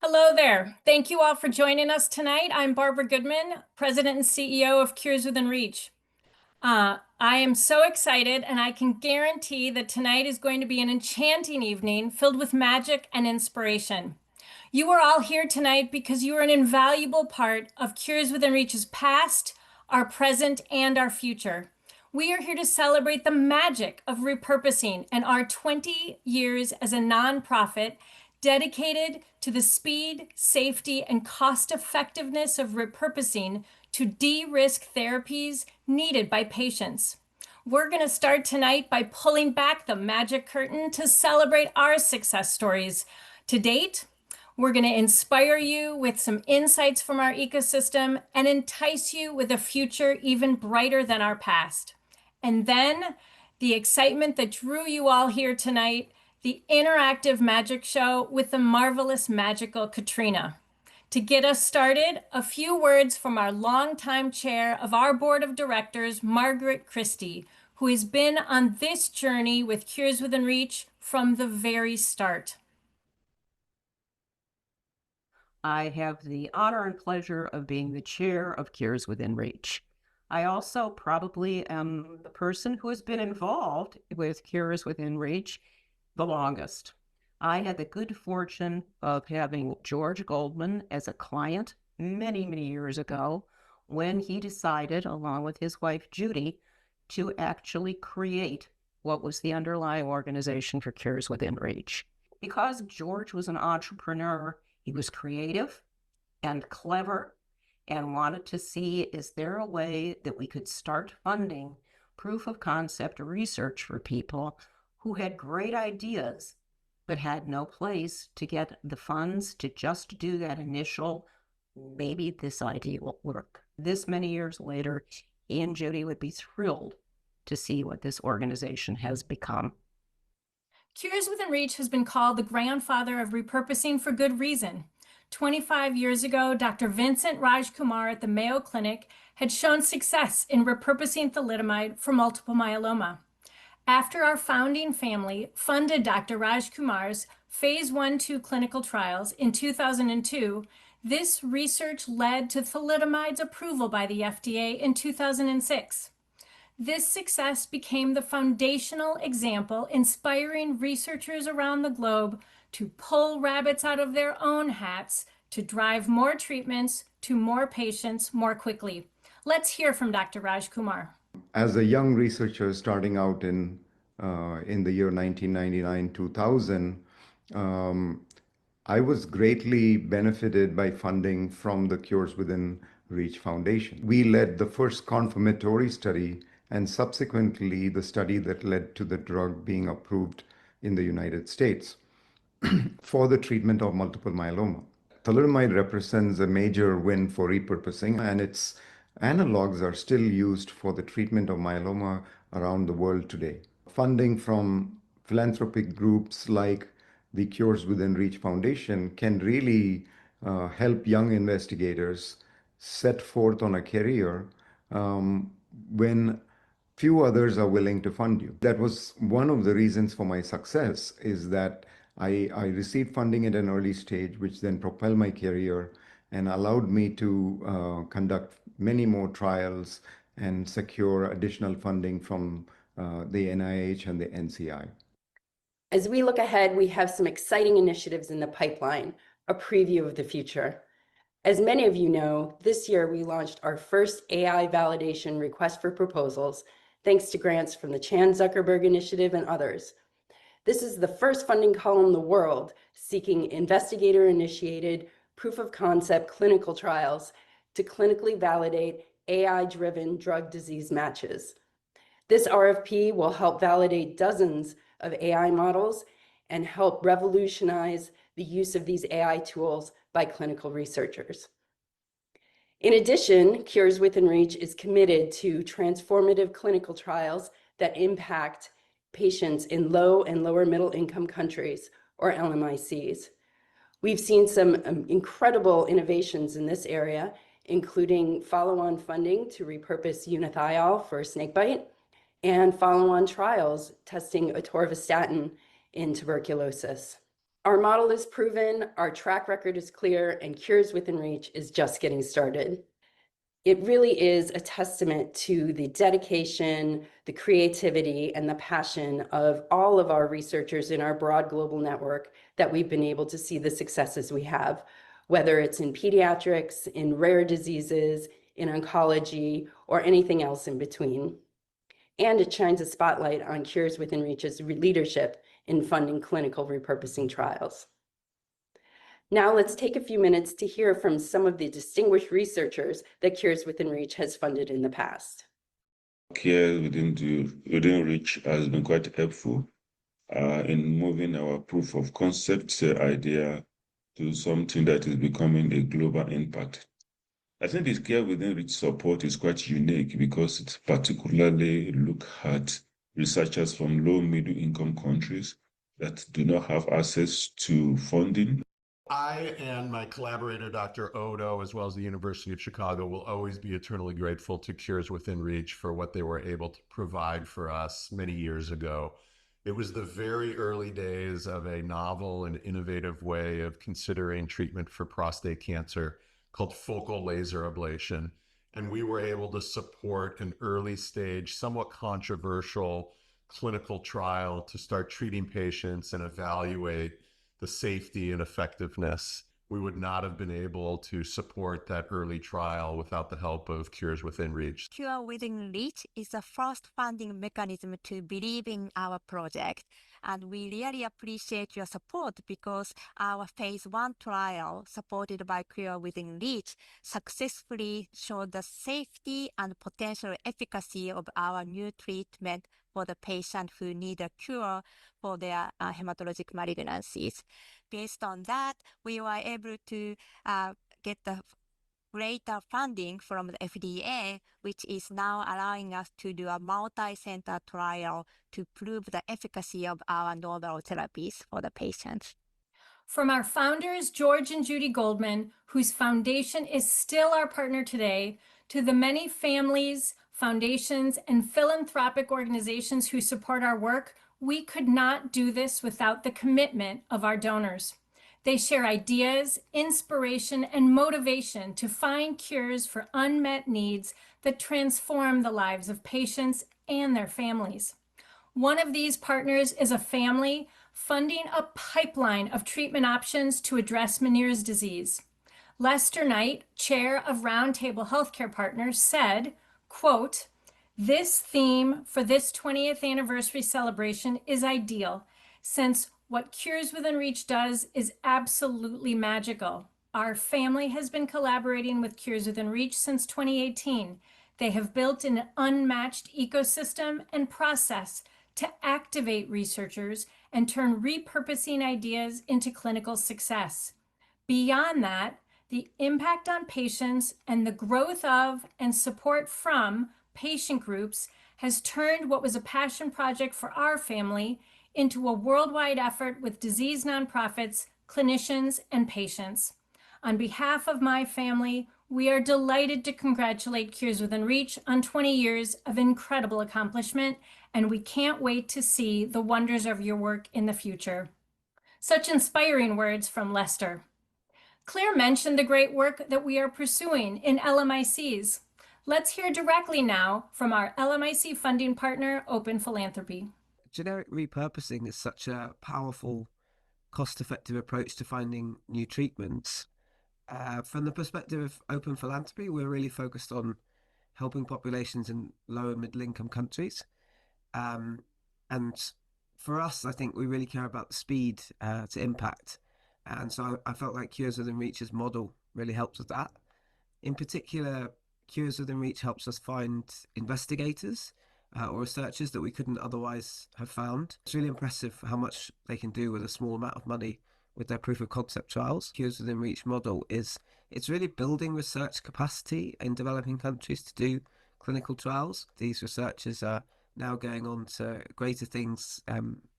Hello there. Thank you all for joining us tonight. I'm Barbara Goodman, President and CEO of Cures Within Reach. I am so excited, and I can guarantee that tonight is going to be an enchanting evening filled with magic and inspiration. You are all here tonight because you are an invaluable part of Cures Within Reach's past, our present, and our future. We are here to celebrate the magic of repurposing and our 20 years as a nonprofit dedicated to the speed, safety, and cost effectiveness of repurposing to de-risk therapies needed by patients. We're going to start tonight by pulling back the magic curtain to celebrate our success stories to date. We're going to inspire you with some insights from our ecosystem and entice you with a future even brighter than our past. And then the excitement that drew you all here tonight, the interactive magic show with the marvelous magical Katrina. To get us started, a few words from our longtime chair of our board of directors, Margaret Christie, who has been on this journey with Cures Within Reach from the very start. I have the honor and pleasure of being the chair of Cures Within Reach. I also probably am the person who has been involved with Cures Within Reach the longest. I had the good fortune of having George Goldman as a client many, many years ago when he decided, along with his wife Judy, to actually create what was the underlying organization for Cures Within Reach. Because George was an entrepreneur, he was creative and clever and wanted to see, is there a way that we could start funding proof of concept research for people who had great ideas but had no place to get the funds to just do that initial, maybe this idea will work. This many years later, he and Judy would be thrilled to see what this organization has become. Cures Within Reach has been called the grandfather of repurposing for good reason. 25 years ago, Dr. Vincent Rajkumar at the Mayo Clinic had shown success in repurposing thalidomide for multiple myeloma. After our founding family funded Dr. Rajkumar's phase 1-2 clinical trials in 2002, this research led to thalidomide's approval by the FDA in 2006. This success became the foundational example, inspiring researchers around the globe to pull rabbits out of their own hats to drive more treatments to more patients more quickly. Let's hear from Dr. Rajkumar. As a young researcher starting out in the year 1999-2000, I was greatly benefited by funding from the Cures Within Reach Foundation. We led the first confirmatory study and subsequently the study that led to the drug being approved in the United States for the treatment of multiple myeloma. Thalidomide represents a major win for repurposing, and its analogs are still used for the treatment of myeloma around the world today. Funding from philanthropic groups like the Cures Within Reach Foundation can really help young investigators set forth on a career when few others are willing to fund you. That was one of the reasons for my success, is that I received funding at an early stage, which then propelled my career and allowed me to conduct many more trials and secure additional funding from the NIH and the NCI. As we look ahead, we have some exciting initiatives in the pipeline, a preview of the future. As many of you know, this year we launched our first AI validation request for proposals, thanks to grants from the Chan Zuckerberg Initiative and others. This is the first funding call in the world seeking investigator-initiated proof of concept clinical trials to clinically validate AI-driven drug disease matches. This RFP will help validate dozens of AI models and help revolutionize the use of these AI tools by clinical researchers. In addition, Cures Within Reach is committed to transformative clinical trials that impact patients in low and lower middle income countries, or LMICs. We've seen some incredible innovations in this area, including follow-on funding to repurpose unithiol for snakebite, and follow-on trials testing atorvastatin in tuberculosis. Our model is proven, our track record is clear, and Cures Within Reach is just getting started. It really is a testament to the dedication, the creativity, and the passion of all of our researchers in our broad global network that we've been able to see the successes we have, whether it's in pediatrics, in rare diseases, in oncology, or anything else in between. And it shines a spotlight on Cures Within Reach's leadership in funding clinical repurposing trials. Now let's take a few minutes to hear from some of the distinguished researchers that Cures Within Reach has funded in the past. Care within Reach has been quite helpful in moving our proof of concept idea to something that is becoming a global impact. I think this Care Within Reach support is quite unique because it particularly looks at researchers from low middle income countries that do not have access to funding. I and my collaborator, Dr. Odo, as well as the University of Chicago, will always be eternally grateful to Cures Within Reach for what they were able to provide for us many years ago. It was the very early days of a novel and innovative way of considering treatment for prostate cancer called focal laser ablation. And we were able to support an early stage, somewhat controversial clinical trial to start treating patients and evaluate the safety and effectiveness. We would not have been able to support that early trial without the help of Cures Within Reach. Cure Within Reach is the first funding mechanism to believe in our project. And we really appreciate your support because our phase 1 trial, supported by Cure Within Reach, successfully showed the safety and potential efficacy of our new treatment for the patient who need a cure for their hematologic malignancies. Based on that, we were able to get the greater funding from the FDA, which is now allowing us to do a multi-center trial to prove the efficacy of our novel therapies for the patients. From our founders, George and Judy Goldman, whose foundation is still our partner today, to the many families, foundations, and philanthropic organizations who support our work, we could not do this without the commitment of our donors. They share ideas, inspiration, and motivation to find cures for unmet needs that transform the lives of patients and their families. One of these partners is a family funding a pipeline of treatment options to address Meniere's disease. Lester Knight, chair of Roundtable Healthcare Partners, said, quote, "This theme for this 20th anniversary celebration is ideal, since what Cures Within Reach does is absolutely magical. Our family has been collaborating with Cures Within Reach since 2018. They have built an unmatched ecosystem and process to activate researchers and turn repurposing ideas into clinical success. Beyond that, the impact on patients and the growth of and support from patient groups has turned what was a passion project for our family into a worldwide effort with disease nonprofits, clinicians, and patients. On behalf of my family, we are delighted to congratulate Cures Within Reach on 20 years of incredible accomplishment, and we can't wait to see the wonders of your work in the future." Such inspiring words from Lester. Claire mentioned the great work that we are pursuing in LMICs. Let's hear directly now from our LMIC funding partner, Open Philanthropy. Generic repurposing is such a powerful, cost-effective approach to finding new treatments. From the perspective of Open Philanthropy, we're really focused on helping populations in low and middle income countries. And for us, I think we really care about the speed to impact. And so I felt like Cures Within Reach's model really helps with that. In particular, Cures Within Reach helps us find investigators or researchers that we couldn't otherwise have found. It's really impressive how much they can do with a small amount of money with their proof of concept trials. Cures Within Reach model it's really building research capacity in developing countries to do clinical trials. These researchers are now going on to greater things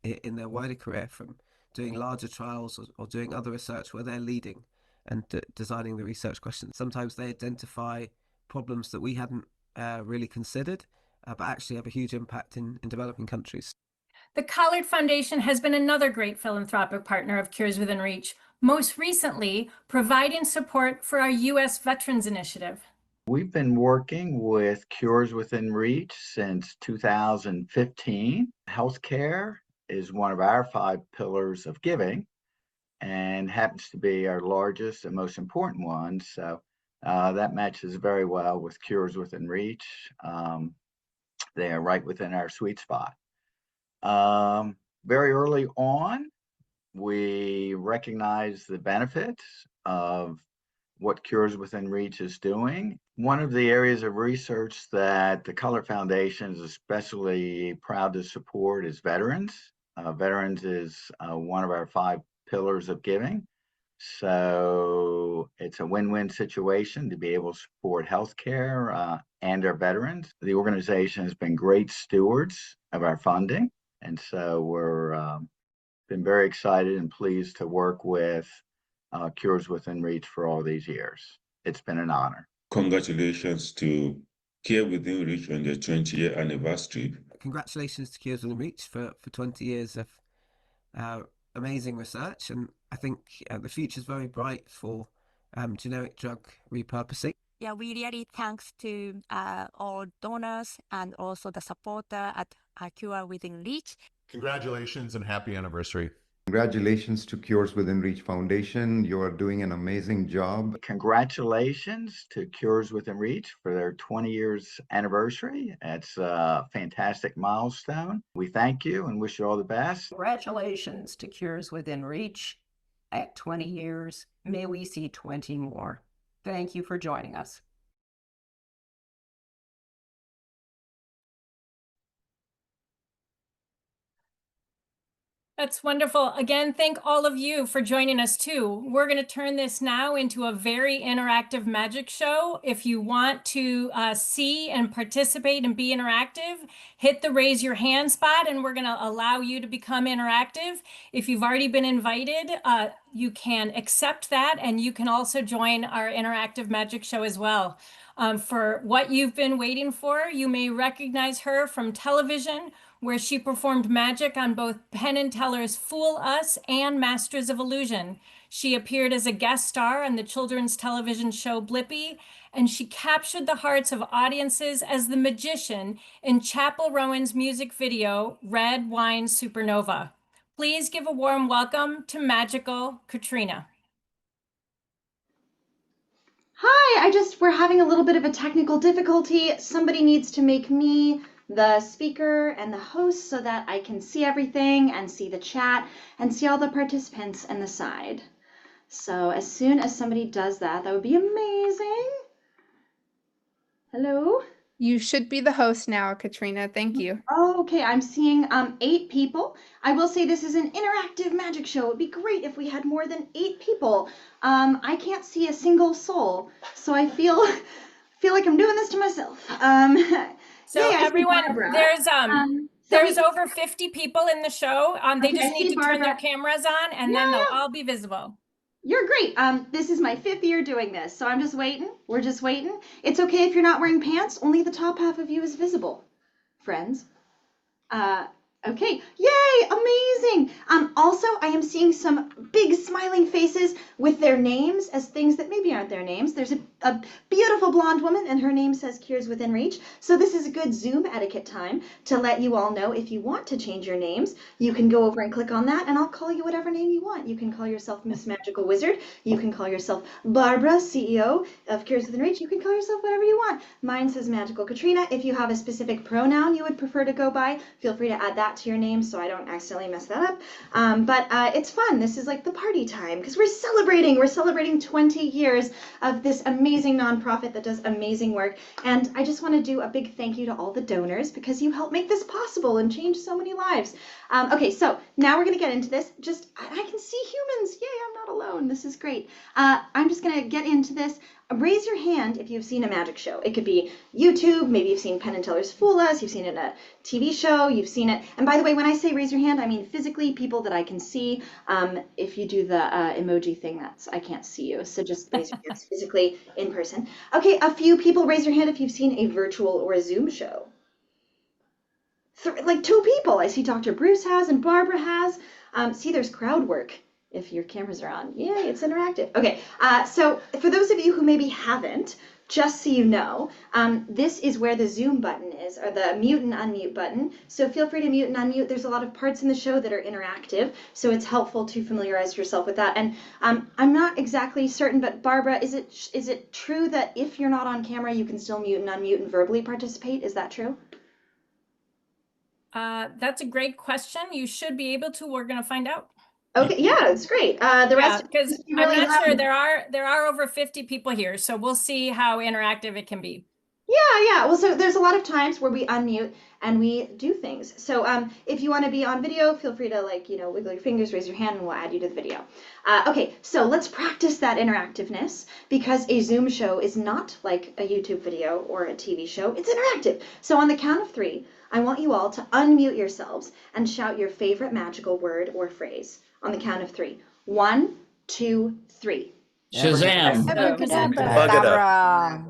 in their wider career, from doing larger trials or doing other research where they're leading and designing the research questions. Sometimes they identify problems that we hadn't really considered, but actually have a huge impact in developing countries. The Collard Foundation has been another great philanthropic partner of Cures Within Reach, most recently providing support for our U.S. Veterans Initiative. We've been working with Cures Within Reach since 2015. Healthcare is one of our 5 pillars of giving and happens to be our largest and most important one. So that matches very well with Cures Within Reach. They are right within our sweet spot. Very early on, we recognize the benefits of what Cures Within Reach is doing. One of the areas of research that the Collard Foundation is especially proud to support is veterans. Veterans is one of our 5 pillars of giving. So it's a win-win situation to be able to support healthcare and our veterans. The organization has been great stewards of our funding. And so we're been very excited and pleased to work with Cures Within Reach for all these years. It's been an honor. Congratulations to Care Within Reach on their 20-year anniversary. Congratulations to Cures Within Reach for 20 years of amazing research, and I think the future is very bright for generic drug repurposing. Yeah, we really thanks to all donors and also the supporter at Cure Within Reach. Congratulations and happy anniversary. Congratulations to Cures Within Reach Foundation. You are doing an amazing job. Congratulations to Cures Within Reach for their 20 years anniversary. It's a fantastic milestone. We thank you and wish you all the best. Congratulations to Cures Within Reach. At 20 years, may we see 20 more. Thank you for joining us. That's wonderful. Again, thank all of you for joining us too. We're going to turn this now into a very interactive magic show. If you want to see and participate and be interactive, hit the raise your hand spot and we're going to allow you to become interactive. If you've already been invited, you can accept that and you can also join our interactive magic show as well. For what you've been waiting for, you may recognize her from television, where she performed magic on both Penn and Teller's Fool Us and Masters of Illusion. She appeared as a guest star on the children's television show Blippi, and she captured the hearts of audiences as the magician in Chappell Rowan's music video, Red Wine Supernova. Please give a warm welcome to magical Katrina. Hi, we're having a little bit of a technical difficulty. Somebody needs to make me the speaker and the host so that I can see everything and see the chat and see all the participants on the side. So as soon as somebody does that, that would be amazing. Hello? You should be the host now, Katrina. Thank you. Oh, okay, I'm seeing 8 people. I will say this is an interactive magic show. It would be great if we had more than 8 people. I can't see a single soul, so I feel like I'm doing this to myself. So yay, everyone, there's over 50 people in the show. They Okay, just need to turn their Barbara. cameras on and then they'll all be visible. You're great. This is my 5th year doing this, so I'm just waiting. We're just waiting. It's okay if you're not wearing pants. Only the top half of you is visible, friends. Okay. Yay! Amazing. Also, I am seeing some big smiling faces with their names as things that maybe aren't their names. There's a beautiful blonde woman and her name says Cures Within Reach. So this is a good Zoom etiquette time to let you all know if you want to change your names, you can go over and click on that and I'll call you whatever name you want. You can call yourself Miss Magical Wizard. You can call yourself Barbara, CEO of Cures Within Reach. You can call yourself whatever you want. Mine says Magical Katrina. If you have a specific pronoun you would prefer to go by, feel free to add that to your name so I don't accidentally mess that up. But it's fun. This is like the party time because we're celebrating. We're celebrating 20 years of this amazing nonprofit that does amazing work. And I just want to do a big thank you to all the donors because you helped make this possible and change so many lives. Okay, so now we're going to get into this. I can see humans. Yay, I'm not alone. This is great. I'm just going to get into this. Raise your hand if you've seen a magic show. It could be YouTube, maybe you've seen Penn and Teller's Fool Us, you've seen it in a TV show, you've seen it. And by the way, when I say raise your hand, I mean physically people that I can see. If you do the emoji thing, I can't see you. So just raise your hands physically in person. Okay, a few people raise your hand if you've seen a virtual or a Zoom show. like 2 people. I see Dr. Bruce has and Barbara has. See, there's crowd work if your cameras are on. Yay, it's interactive. Okay, so for those of you who maybe haven't, just so you know, this is where the Zoom button is, or the mute and unmute button. So feel free to mute and unmute. There's a lot of parts in the show that are interactive, so it's helpful to familiarize yourself with that. And I'm not exactly certain, but Barbara, is it true that if you're not on camera, you can still mute and unmute and verbally participate? Is that true? That's a great question. You should be able to. We're going to find out. Okay, yeah, it's great. The rest of because you I'm really not sure. have- There are over 50 people here, so we'll see how interactive it can be. Yeah. Well, so there's a lot of times where we unmute and we do things. So if you want to be on video, feel free to wiggle your fingers, raise your hand, and we'll add you to the video. Okay, so let's practice that interactiveness because a Zoom show is not like a YouTube video or a TV show. It's interactive. So on the count of 3, I want you all to unmute yourselves and shout your favorite magical word or phrase on the count of 3. 1, 2, 3. Shazam. Abracadabra.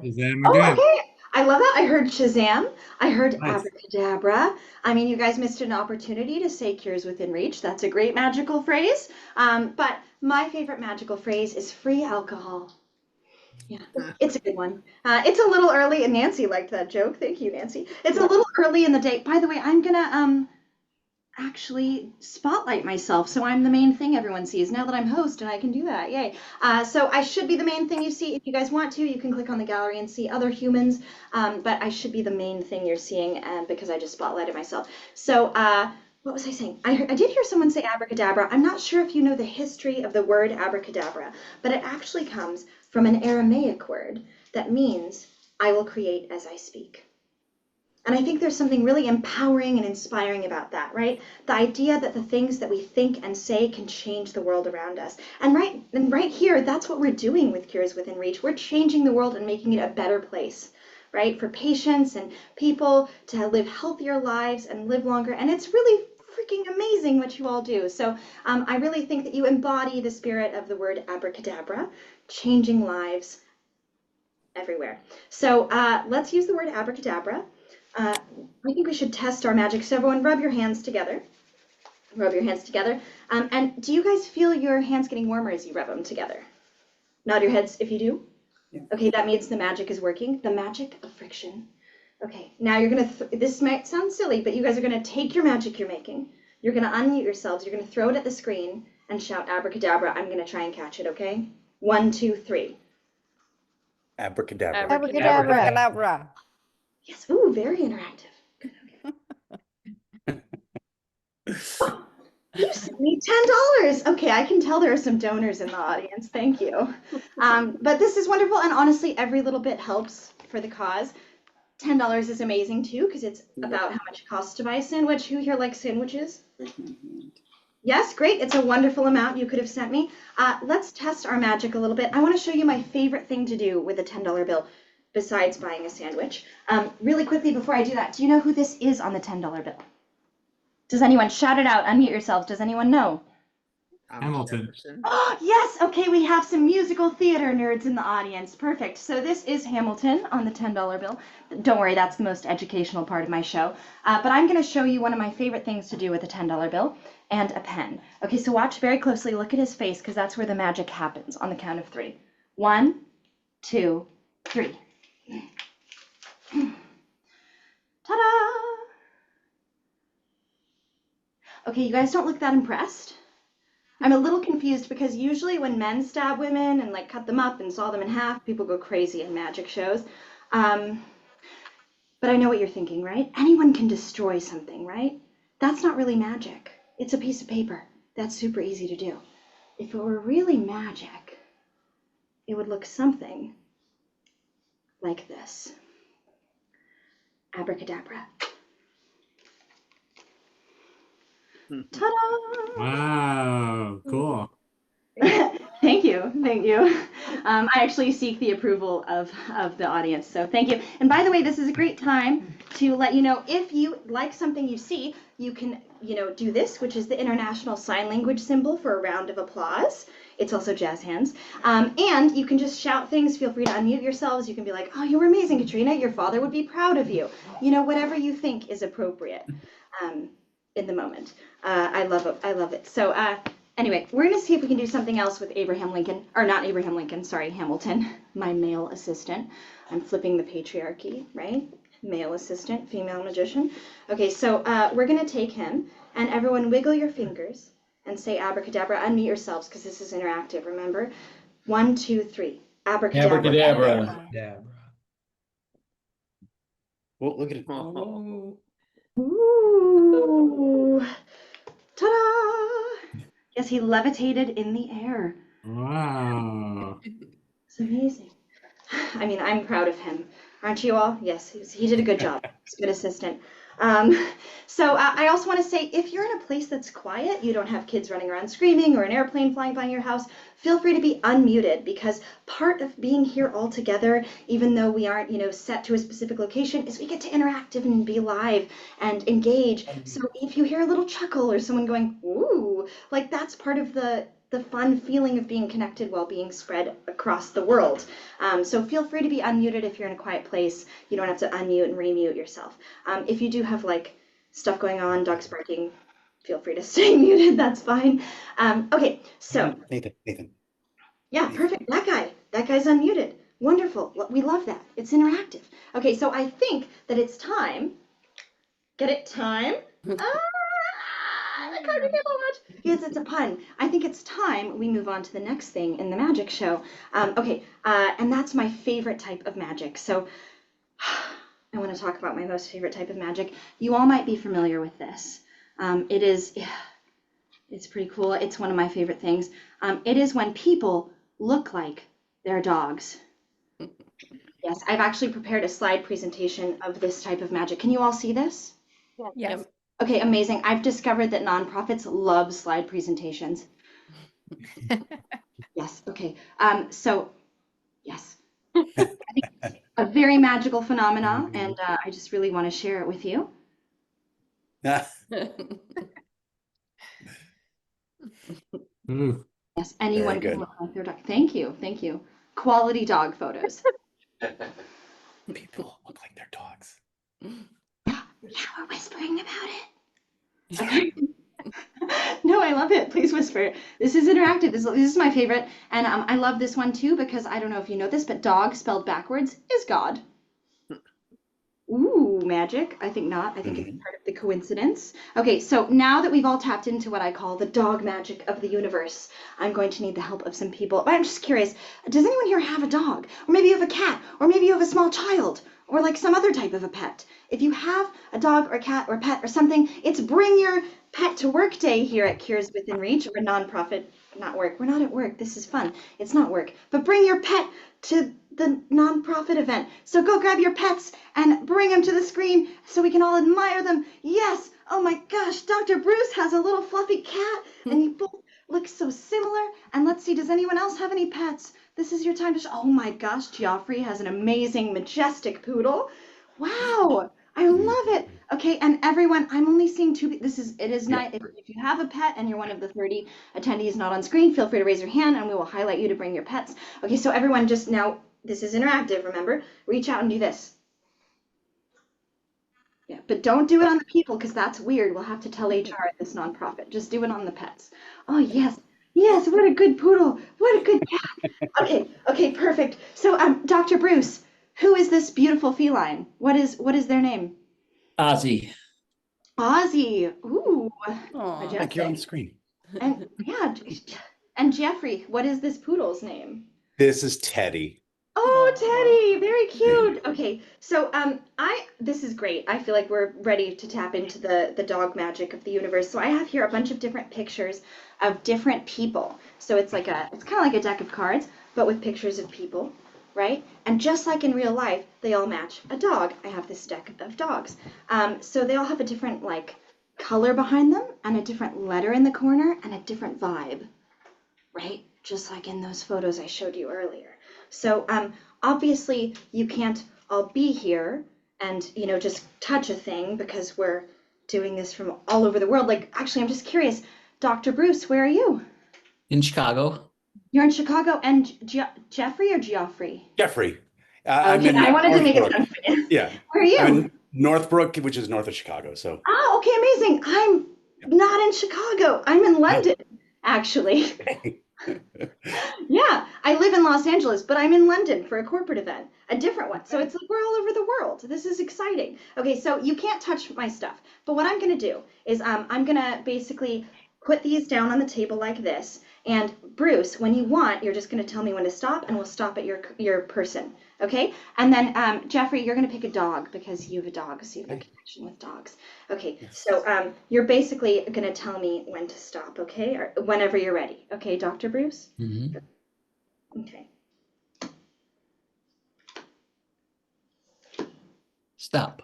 Oh, okay. I love that. I heard Shazam. I heard Nice. abracadabra. I mean, you guys missed an opportunity to say cures within reach. That's a great magical phrase. But my favorite magical phrase is free alcohol. Yeah, it's a good one. It's a little early, and Nancy liked that joke. Thank you, Nancy. It's a little early in the day. By the way, I'm gonna actually spotlight myself so I'm the main thing everyone sees now that I'm host and I can do that. Yay. So I should be the main thing you see. If you guys want to, you can click on the gallery and see other humans, but I should be the main thing you're seeing because I just spotlighted myself. So what was I saying? I did hear someone say abracadabra. I'm not sure if you know the history of the word abracadabra, but it actually comes from an Aramaic word that means I will create as I speak. And I think there's something really empowering and inspiring about that, right? The idea that the things that we think and say can change the world around us. And right here, that's what we're doing with Cures Within Reach. We're changing the world and making it a better place, right? For patients and people to live healthier lives and live longer. And it's really freaking amazing what you all do. So I really think that you embody the spirit of the word abracadabra, changing lives everywhere. So let's use the word abracadabra. I think we should test our magic. So everyone rub your hands together. Rub your hands together. And do you guys feel your hands getting warmer as you rub them together? Nod your heads if you do. Yeah. Okay, that means the magic is working. The magic of friction. Okay, now you're going to, this might sound silly, but you guys are going to take your magic you're making. You're going to unmute yourselves. You're going to throw it at the screen and shout abracadabra. I'm going to try and catch it, okay? 1, 2, 3. Abracadabra. Abracadabra. Yes, ooh, very interactive. Good, okay. Oh, you sent me $10. Okay, I can tell there are some donors in the audience. Thank you. But this is wonderful, and honestly, every little bit helps for the cause. $10 is amazing too, because it's about how much it costs to buy a sandwich. Who here likes sandwiches? Yes, great. It's a wonderful amount you could have sent me. Let's test our magic a little bit. I want to show you my favorite thing to do with a $10 bill. Besides buying a sandwich. Really quickly before I do that, do you know who this is on the $10 bill? Does anyone shout it out? Unmute yourselves. Does anyone know? Hamilton. Oh, yes. Okay, we have some musical theater nerds in the audience. Perfect. So this is Hamilton on the $10 bill. Don't worry, that's the most educational part of my show. But I'm going to show you one of my favorite things to do with a $10 bill and a pen. Okay, so watch very closely. Look at his face because that's where the magic happens on the count of 3. 1, 2, 3. Ta-da! Okay, you guys don't look that impressed. I'm a little confused because usually when men stab women and like cut them up and saw them in half, people go crazy in magic shows. But I know what you're thinking, right? Anyone can destroy something, right? That's not really magic. It's a piece of paper. That's super easy to do. If it were really magic, it would look something like this. Abracadabra. Ta-da! Wow, cool. Thank you. I actually seek the approval of the audience, so thank you. And by the way, this is a great time to let you know if you like something you see, you can, do this, which is the International Sign Language symbol for a round of applause. It's also jazz hands. And you can just shout things. Feel free to unmute yourselves. You can be like, oh, you were amazing, Katrina. Your father would be proud of you. Whatever you think is appropriate. in the moment. I love it. I love it. So anyway, we're going to see if we can do something else with Abraham Lincoln, or not Abraham Lincoln, sorry, Hamilton, my male assistant. I'm flipping the patriarchy, right? Male assistant, female magician. Okay, so we're going to take him, and everyone wiggle your fingers and say abracadabra. Unmute yourselves because this is interactive, remember? 1, 2, 3. Abracadabra. Abracadabra. Well, look at it. Ooh. Ta-da! Yes, he levitated in the air. Wow. It's amazing. I mean, I'm proud of him. Aren't you all? Yes, he did a good job. He's a good assistant. So I also want to say, if you're in a place that's quiet, you don't have kids running around screaming or an airplane flying by your house, feel free to be unmuted, because part of being here all together, even though we aren't, set to a specific location, is we get to interact and be live and engage. So if you hear a little chuckle or someone going, ooh, like that's part of the fun feeling of being connected while being spread across the world. So feel free to be unmuted if you're in a quiet place. You don't have to unmute and remute yourself. If you do have like stuff going on, dogs barking, feel free to stay muted. That's fine. Okay, so Nathan. yeah, perfect. That guy's unmuted. Wonderful. We love that. It's interactive. Okay, so I think that it's time. Get it? Time? I can't remember much. Yes, it's a pun. I think it's time we move on to the next thing in the magic show. And that's my favorite type of magic. So I want to talk about my most favorite type of magic. You all might be familiar with this. It's pretty cool. It's one of my favorite things. It is when people look like they're dogs. Yes, I've actually prepared a slide presentation of this type of magic. Can you all see this? Yes. Okay, amazing. I've discovered that nonprofits love slide presentations. Yes, okay. So, yes. I think it's a very magical phenomenon, and I just really want to share it with you. Yes, anyone can look like their dog. Thank you. Quality dog photos. People look like they're dogs. Yeah, we're whispering about it. Okay. No, I love it. Please whisper. This is interactive. This is my favorite. And I love this one too, because I don't know if you know this, but dog spelled backwards is God. Ooh, magic. I think not. I think it's part of the coincidence. Okay, so now that we've all tapped into what I call the dog magic of the universe, I'm going to need the help of some people. I'm just curious, does anyone here have a dog? Or maybe you have a cat? Or maybe you have a small child? Or like some other type of a pet? If you have a dog or a cat or a pet or something, it's Bring Your Pet to Work Day here at Cures Within Reach, or a nonprofit. Not work. We're not at work. This is fun. It's not work. But bring your pet to the nonprofit event. So go grab your pets and bring them to the screen so we can all admire them. Yes. Oh my gosh. Dr. Bruce has a little fluffy cat, and you both look so similar. And let's see, does anyone else have any pets? This is your time to show. Oh my gosh. Geoffrey has an amazing, majestic poodle. Wow. I love it. Okay, and everyone, I'm only seeing two. It is nice. If you have a pet and you're one of the 30 attendees not on screen, feel free to raise your hand and we will highlight you to bring your pets. Okay, so everyone just now, this is interactive, remember? Reach out and do this. Yeah, but don't do it on the people because that's weird. We'll have to tell HR at this nonprofit. Just do it on the pets. Oh, yes. Yes, what a good poodle. What a good cat. Okay, perfect. So, Dr. Bruce, who is this beautiful feline? What is their name? Ozzy. Ozzy. Ooh. Like you're on the screen. And yeah, and Jeffrey, what is this poodle's name? This is Teddy. Oh, Teddy, very cute. Okay, so this is great. I feel like we're ready to tap into the dog magic of the universe. So I have here a bunch of different pictures of different people. So it's kind of like a deck of cards, but with pictures of people, right? And just like in real life, they all match a dog. I have this deck of dogs. So they all have a different color behind them and a different letter in the corner and a different vibe, right? Just like in those photos I showed you earlier. So obviously you can't all be here and, just touch a thing because we're doing this from all over the world. Actually, I'm just curious, Dr. Bruce, where are you? In Chicago. You're in Chicago, and Jeffrey or Geoffrey? Jeffrey. Okay, I wanted to make it sound familiar. Yeah. Where are you? I'm in Northbrook, which is north of Chicago. So Oh, okay, amazing. I'm not in Chicago. I'm in London, actually. Yeah, I live in Los Angeles, but I'm in London for a corporate event, a different one. So it's like we're all over the world. This is exciting. Okay, so you can't touch my stuff, but what I'm going to do is I'm going to basically put these down on the table like this. And Bruce, when you want, you're just going to tell me when to stop, and we'll stop at your person. Okay? And then Jeffrey, you're going to pick a dog because you have a dog, so you have a connection with dogs. Okay, so you're basically going to tell me when to stop, okay? Or whenever you're ready. Okay, Dr. Bruce? Mhm. Okay. Stop.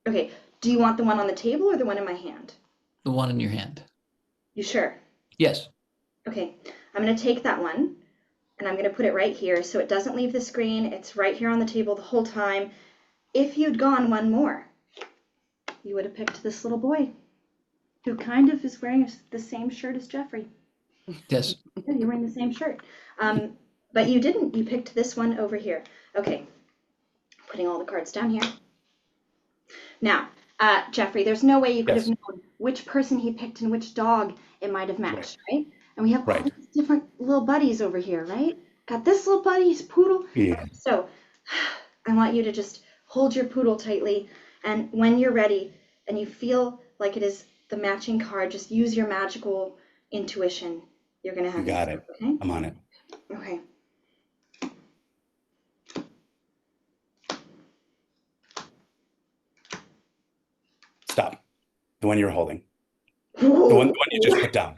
Okay, do you want the one on the table or the one in my hand? The one in your hand. You sure? Yes. Okay, I'm going to take that one and I'm going to put it right here so it doesn't leave the screen. It's right here on the table the whole time. If you'd gone one more, you would have picked this little boy who kind of is wearing the same shirt as Jeffrey. Yes. Yeah, you're wearing the same shirt. But you didn't. You picked this one over here. Okay, putting all the cards down here. Now, Jeffrey, there's no way you could have known which person he picked and which dog it might have matched, right? And we have all these different little buddies over here, right? Got this little buddy, he's poodle. Yeah. So I want you to just hold your poodle tightly, and when you're ready and you feel like it is the matching card, just use your magical intuition. You're gonna have You got it. Okay? I'm on it. Okay. Stop. The one you're holding. The one you just put down.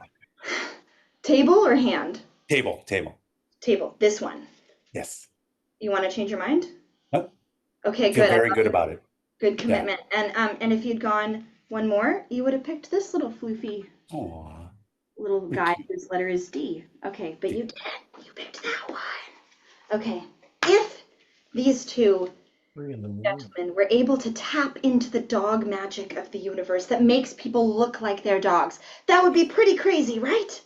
Table or hand? Table. Table. This one. Yes. You want to change your mind? Nope. Okay, I feel good. very good about it. Good commitment. And if you'd gone one more, you would have picked this little floofy little guy whose letter is D. Okay, but you didn't. You picked that one. Okay. If these two gentlemen were able to tap into the dog magic of the universe that makes people look like their dogs, that would be pretty crazy, right?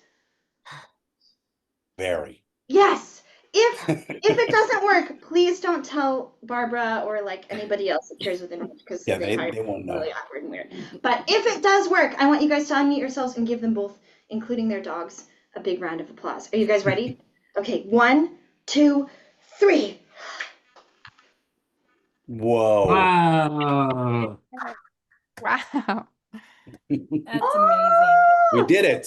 Very. Yes. If it doesn't work, please don't tell Barbara or like anybody else that Cures Within Reach because Yeah, they they won't know. really awkward and weird. But if it does work, I want you guys to unmute yourselves and give them both, including their dogs, a big round of applause. Are you guys ready? Okay, 1, 2, 3. Whoa. Wow. Wow. That's amazing. We did it.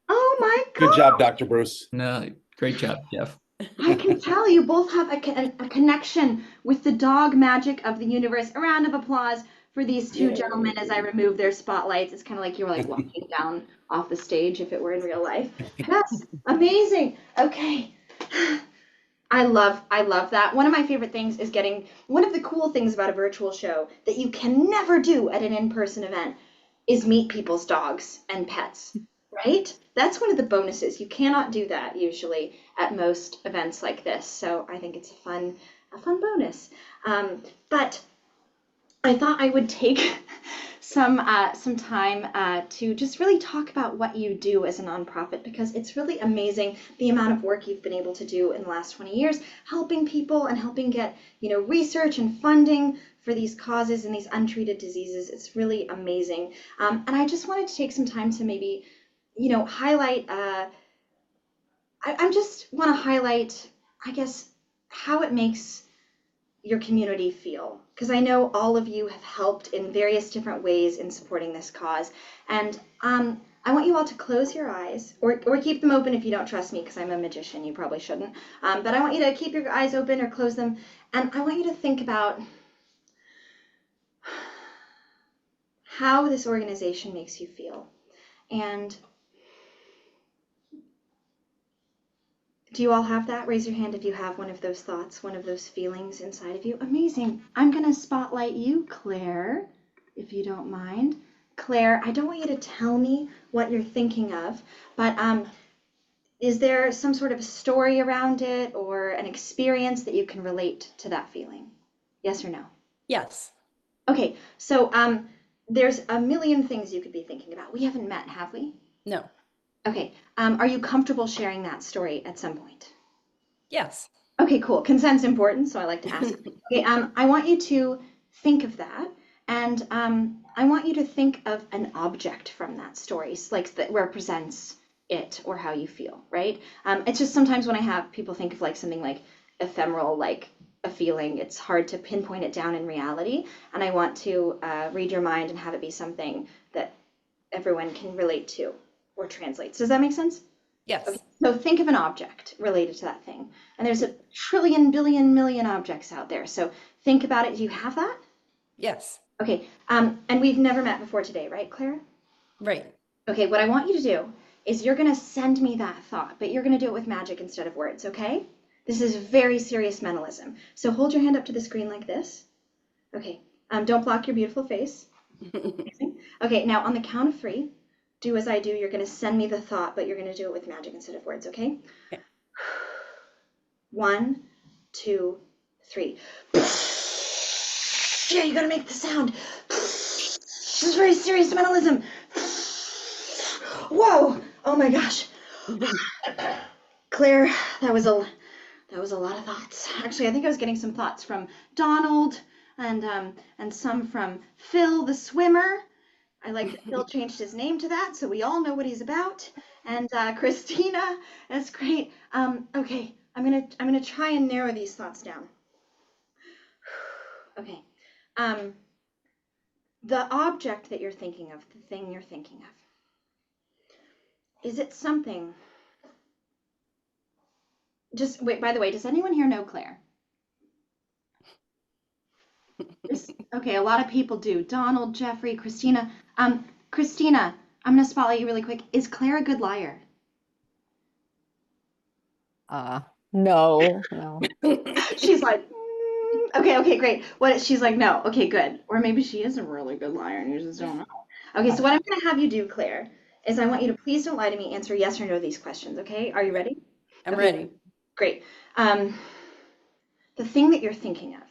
Oh my God. Good job, Dr. Bruce. No, great job, Jeff. I can tell you both have a connection with the dog magic of the universe. A round of applause for these two gentlemen as I remove their spotlights. It's kind of like you were like walking down off the stage if it were in real life. Yes, amazing. Okay. I love that. One of my favorite things is one of the cool things about a virtual show that you can never do at an in-person event is meet people's dogs and pets, right? That's one of the bonuses. You cannot do that usually at most events like this. So I think it's a fun bonus. But I thought I would take some time to just really talk about what you do as a nonprofit, because it's really amazing the amount of work you've been able to do in the last 20 years, helping people and helping get research and funding for these causes and these untreated diseases. It's really amazing. And I just wanted to take some time to maybe highlight. I just want to highlight, I guess, how it makes your community feel, because I know all of you have helped in various different ways in supporting this cause. And I want you all to close your eyes or keep them open if you don't trust me, because I'm a magician. You probably shouldn't. But I want you to keep your eyes open or close them. And I want you to think about how this organization makes you feel. And do you all have that? Raise your hand if you have one of those thoughts, one of those feelings inside of you. Amazing. I'm going to spotlight you, Claire, if you don't mind. Claire, I don't want you to tell me what you're thinking of, but is there some sort of a story around it or an experience that you can relate to that feeling? Yes or no? Yes. Okay, so there's a million things you could be thinking about. We haven't met, have we? No. Okay, are you comfortable sharing that story at some point? Yes. Okay, cool. Consent's important, so I like to ask. Okay, I want you to think of that, And I want you to think of an object from that story, like that represents it or how you feel, right? It's just sometimes when I have people think of like something like ephemeral, like a feeling, it's hard to pinpoint it down in reality. And I want to read your mind and have it be something that everyone can relate to or translate. Does that make sense? Yes. Okay, so think of an object related to that thing. And there's a trillion, billion, million objects out there. So think about it. Do you have that? Yes. Okay. And we've never met before today, right, Claire? Right. Okay, what I want you to do is you're going to send me that thought, but you're going to do it with magic instead of words, okay? This is very serious mentalism. So hold your hand up to the screen like this. Okay. Don't block your beautiful face. Okay, now on the count of 3, do as I do. You're going to send me the thought, but you're going to do it with magic instead of words, okay? Okay. 1, 2, 3. Yeah, you got to make the sound. This is very serious mentalism. Whoa! Oh my gosh. Claire, that was a lot of thoughts. Actually, I think I was getting some thoughts from Donald and some from Phil the swimmer. I like that Phil changed his name to that, so we all know what he's about. And Christina, that's great. Okay, I'm gonna try and narrow these thoughts down. Okay. The object that you're thinking of, the thing you're thinking of, is it something? Just wait, by the way, does anyone here know Claire? Okay, a lot of people do. Donald, Jeffrey, Christina. Christina, I'm gonna spotlight you really quick. Is Claire a good liar? No. She's like, okay, great. She's like, no. Okay, good. Or maybe she is a really good liar and you just don't know. Okay, so what I'm gonna have you do, Claire, is I want you to please don't lie to me. Answer yes or no to these questions. Okay? Are you ready? I'm Okay, ready. great. The thing that you're thinking of,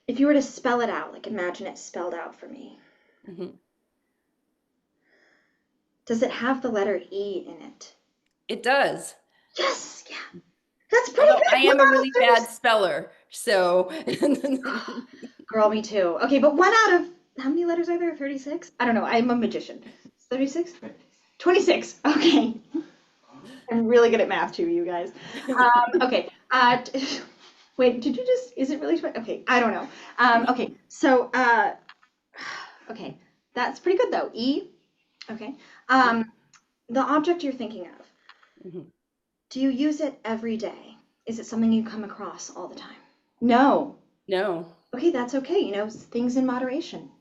if you were to spell it out, like imagine it spelled out for me. Mhm. Does it have the letter E in it? It does. Yes, yeah. That's pretty Although good. I am One a out of really 30. bad speller, so Girl, me too. Okay, but 1 out of how many letters are there? 36? I don't know. I'm a magician. 36? 26. Okay. I'm really good at math too, you guys. Okay. Wait, did you just, is it really, okay, I don't know. Okay, so, okay, that's pretty good though. E, okay. The object you're thinking of, Mhm. do you use it every day? Is it something you come across all the time? No. No. Okay, that's okay. You know, things in moderation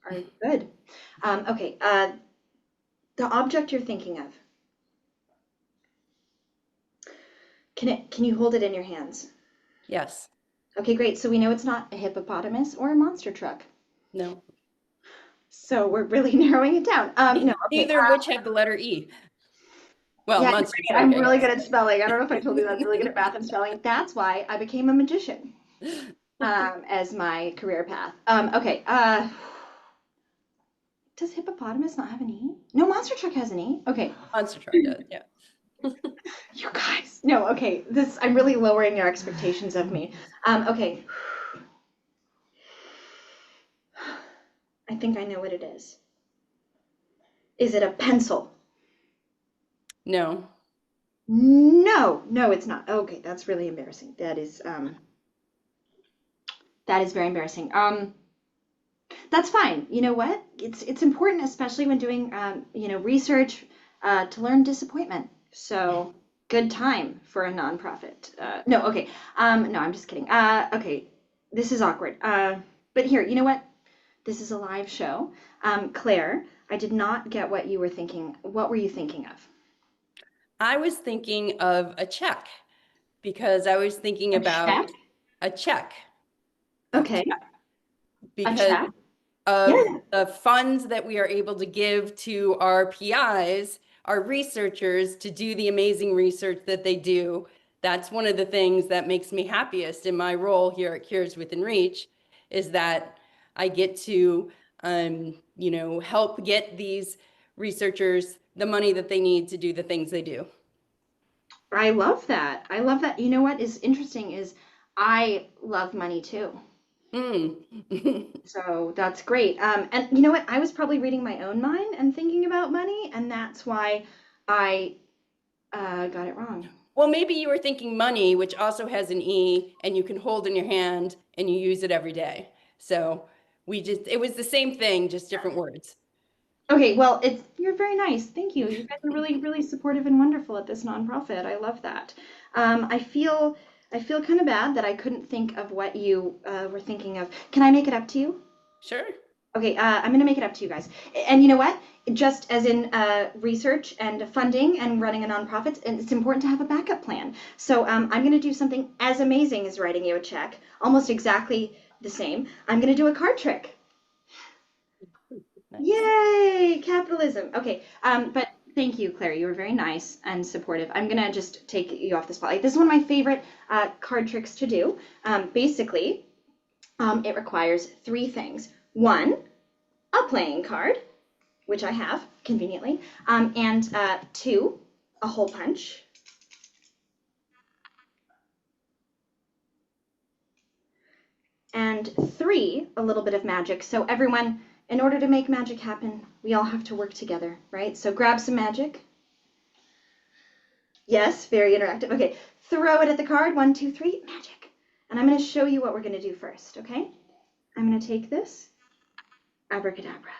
are good. Okay, the object you're thinking of, can you hold it in your hands? Yes. Okay, great. So we know it's not a hippopotamus or a monster truck. No. So we're really narrowing it down. No, okay. Neither of which have the letter E. Well, Yeah, monster you're right. truck, I'm I really guess. good at spelling. I don't know if I told you that. I'm really good at math and spelling. That's why I became a magician as my career path. Okay. Does hippopotamus not have an E? No, monster truck has an E. Okay. Monster truck does, yeah. You guys. No, okay. I'm really lowering your expectations of me. Okay. I think I know what it is. Is it a pencil? No. No, it's not. Okay, that's really embarrassing. That is very embarrassing. That's fine. You know what? It's important, especially when doing research, to learn disappointment. So good time for a nonprofit. No, okay. No, I'm just kidding. Okay, this is awkward. But here, you know what? This is a live show. Claire, I did not get what you were thinking. What were you thinking of? I was thinking of a check because I was thinking A about check? a check. Okay. A Because check? of Yeah. the funds that we are able to give to our PIs, our researchers, to do the amazing research that they do. That's one of the things that makes me happiest in my role here at Cures Within Reach, is that I get to, help get these researchers the money that they need to do the things they do. I love that. I love that. You know what is interesting is I love money too. So that's great. And you know what? I was probably reading my own mind and thinking about money, and that's why I got it wrong. Well, maybe you were thinking money, which also has an E, and you can hold in your hand and you use it every day. So it was the same thing, just different words. Okay, well, you're very nice. Thank you. You guys are really, really supportive and wonderful at this nonprofit. I love that. I feel kind of bad that I couldn't think of what you were thinking of. Can I make it up to you? Sure. Okay, I'm gonna make it up to you guys. And you know what? Just as in research and funding and running a nonprofit, it's important to have a backup plan. So I'm gonna do something as amazing as writing you a check, almost exactly the same. I'm gonna do a card trick. Nice. Yay, capitalism. Okay, but thank you, Claire. You were very nice and supportive. I'm gonna just take you off the spotlight. This is one of my favorite card tricks to do. Basically, it requires 3 things. 1, a playing card, which I have conveniently, and 2, a hole punch. And 3, a little bit of magic. So everyone, in order to make magic happen, we all have to work together, right? So grab some magic. Yes, very interactive. Okay, throw it at the card. 1, 2, 3, magic. And I'm going to show you what we're going to do first, okay? I'm going to take this, abracadabra.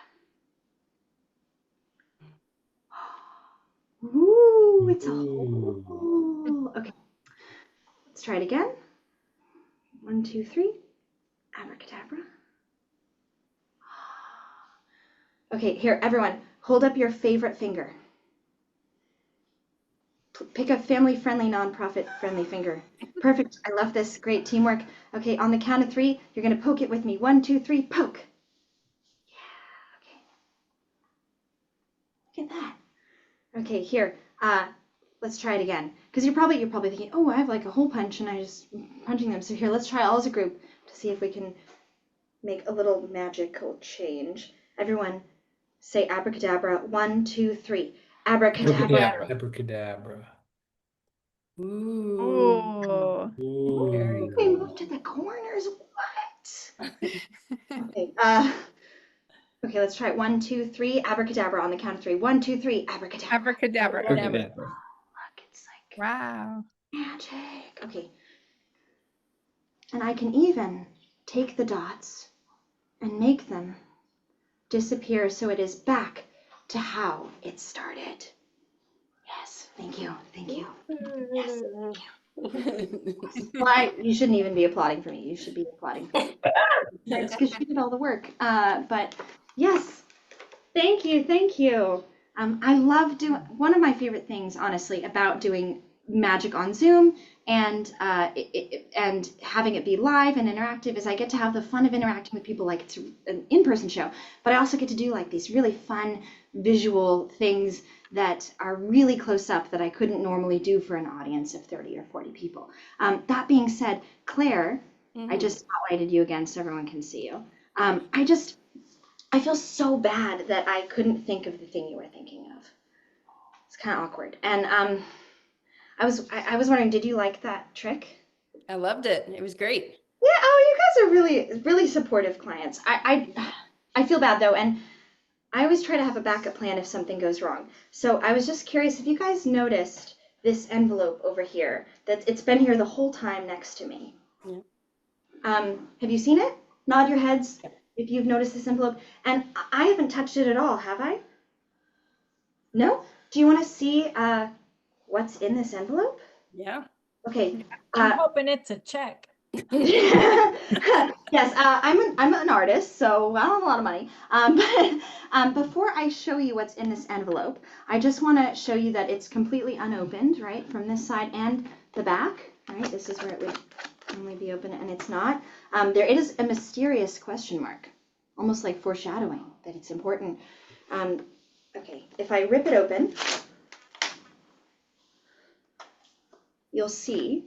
Ooh, it's a hole. Okay, let's try it again. 1, 2, 3, abracadabra. Okay, here, everyone, hold up your favorite finger. Pick a family-friendly, nonprofit-friendly finger. Perfect. I love this. Great teamwork. Okay, on the count of 3, you're going to poke it with me. 1, 2, 3, poke. Yeah, okay. Look at that. Okay, here. Let's try it again. Because you're probably thinking, oh, I have like a hole punch and I just punching them. So here, let's try all as a group to see if we can make a little magical change. Everyone, say abracadabra. 1, 2, 3. Abracadabra. Abracadabra. Abracadabra. Ooh. Very We cool. moved to the corners. What? Okay. Okay, let's try it. 1, 2, 3. Abracadabra on the count of 3. 1, 2, 3. Abracadabra. Abracadabra. Abracadabra. Look, it's like Wow. magic. Okay. And I can even take the dots and make them disappear so it is back to how it started. Yes, thank you. Thank you. Yes, thank you. Well, you shouldn't even be applauding for me. You should be applauding for me. It's because she did all the work. But yes, thank you. Thank you. I love doing, one of my favorite things, honestly, about doing magic on Zoom and and having it be live and interactive is I get to have the fun of interacting with people like it's an in-person show, but I also get to do like these really fun visual things that are really close up that I couldn't normally do for an audience of 30 or 40 people. That being said, Claire, I just spotlighted you again so everyone can see you. I feel so bad that I couldn't think of the thing you were thinking of. It's kind of awkward. And I was wondering, did you like that trick? I loved it. It was great. Yeah. Oh, you guys are really, really supportive clients. I feel bad though, and I always try to have a backup plan if something goes wrong. So I was just curious if you guys noticed this envelope over here. That it's been here the whole time next to me. Yeah. Have you seen it? Nod your heads if you've noticed this envelope. And I haven't touched it at all, have I? No? Do you want to see what's in this envelope? Yeah. Okay. I'm hoping it's a check. Yes, I'm an artist, so I don't have a lot of money. But before I show you what's in this envelope, I just want to show you that it's completely unopened, right, from this side and the back. Right, this is where it would normally be open, and it's not. There is a mysterious question mark, almost like foreshadowing that it's important. Okay, if I rip it open, you'll see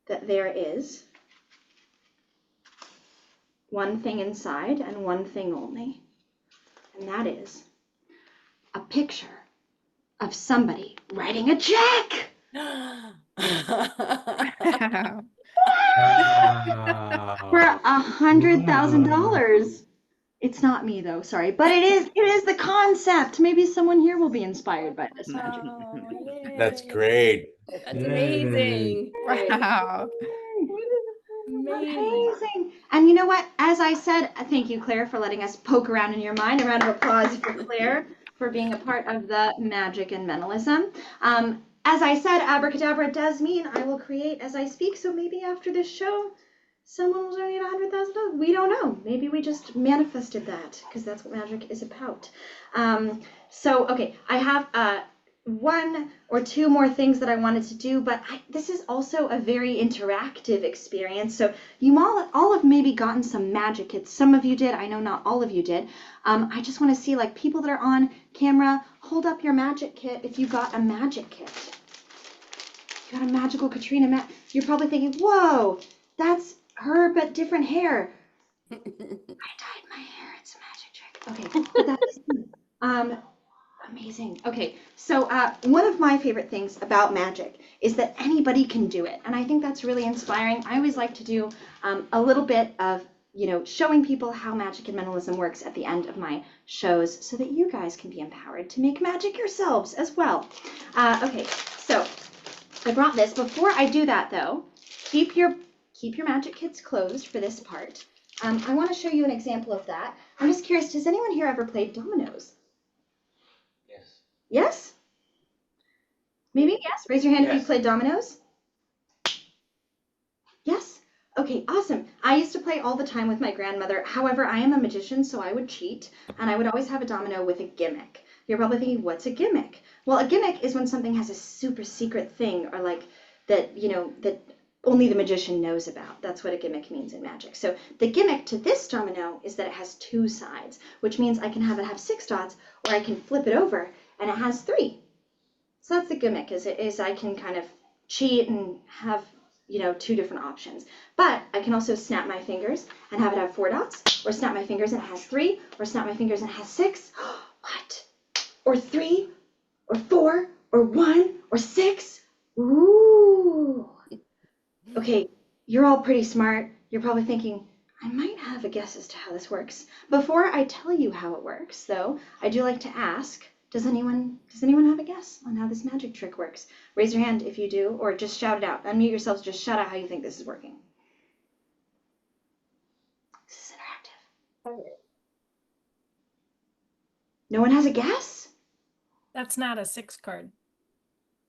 that there is one thing inside and one thing only, and that is a picture of somebody writing a check. Wow. For $100,000. It's not me though, sorry, but it is the concept. Maybe someone here will be inspired by this magic. That's great. That's amazing. Wow. Amazing. And you know what? As I said, thank you, Claire, for letting us poke around in your mind. A round of applause for Claire for being a part of the magic and mentalism. As I said, abracadabra does mean I will create as I speak. So maybe after this show, someone will donate $100,000. We don't know. Maybe we just manifested that because that's what magic is about. Okay, I have one or two more things that I wanted to do, but this is also a very interactive experience. So you all have maybe gotten some magic kits. Some of you did. I know not all of you did. I just want to see, like, people that are on camera, hold up your magic kit if you got a magic kit. You got a magical Katrina You're probably thinking, whoa, that's her but different hair. I dyed my hair. It's a magic trick. Okay, but that's amazing. Okay, so one of my favorite things about magic is that anybody can do it, and I think that's really inspiring. I always like to do a little bit of showing people how magic and mentalism works at the end of my shows, so that you guys can be empowered to make magic yourselves as well. Okay, so I brought this. Before I do that, though, keep your magic kits closed for this part. I want to show you an example of that. I'm just curious, does anyone here ever played dominoes? Yes. Yes? Maybe yes? Raise your hand if Yes. you played dominoes. Yes? Okay, awesome. I used to play all the time with my grandmother. However, I am a magician, so I would cheat, and I would always have a domino with a gimmick. You're probably thinking, what's a gimmick? Well, a gimmick is when something has a super secret thing, or like that, that only the magician knows about. That's what a gimmick means in magic. So the gimmick to this domino is that it has two sides, which means I can have it have 6 dots, or I can flip it over and it has 3. So that's the gimmick, is I can kind of cheat and have, 2 different options. But I can also snap my fingers and have it have 4 dots, or snap my fingers and it has 3, or snap my fingers and it has 6. What? Or 3, or 4, or 1, or 6. Ooh. Okay, you're all pretty smart. You're probably thinking, I might have a guess as to how this works. Before I tell you how it works, though, I do like to ask, does anyone have a guess on how this magic trick works? Raise your hand if you do, or just shout it out. Unmute yourselves, just shout out how you think this is working. This is interactive. No one has a guess? That's not a 6 card.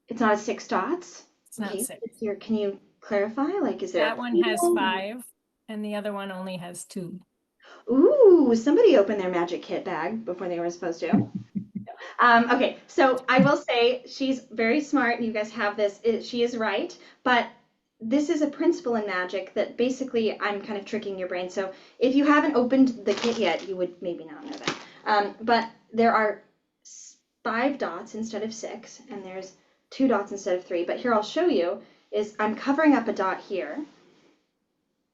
It's not a 6 dots? It's not Okay, 6. can you clarify? Like, is there That one has 5, and the other one only has 2. Ooh, somebody opened their magic kit bag before they were supposed to. Okay, so I will say she's very smart. You guys have this. She is right, but this is a principle in magic that basically I'm kind of tricking your brain. So if you haven't opened the kit yet, you would maybe not know that. But there are 5 dots instead of 6, and there's 2 dots instead of 3. But here I'll show you is I'm covering up a dot here,